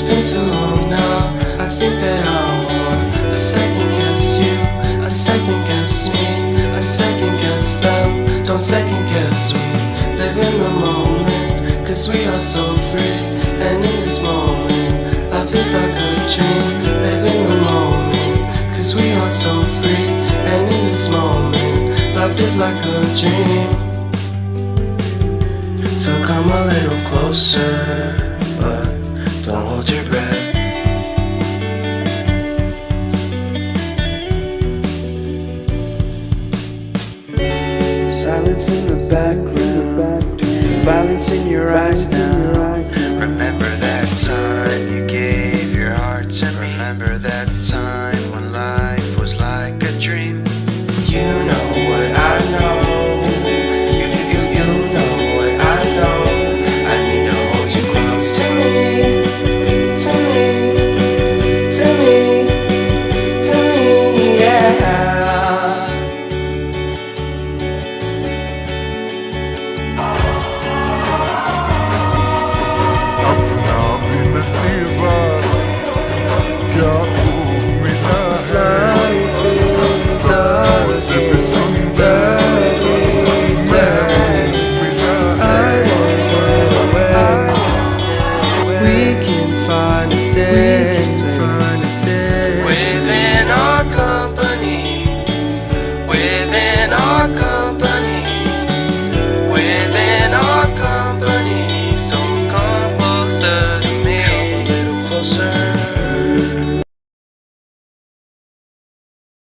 been too long now. I think that I want a second guess you, a second guess me, a second guess them. Don't second guess me. Live in the moment, cause we are so free. And in this moment, life is like a dream. Live in the moment, cause we are so free. And in this moment, life is like a dream. So come a little closer, but don't hold your breath. Silence in the background, violence in your eyes now. Remember that time you gave your heart to me. Remember that time when life was like a dream. You know what I know. You know what I know. I need to hold you close to me, to me, to me, to me, yeah. Say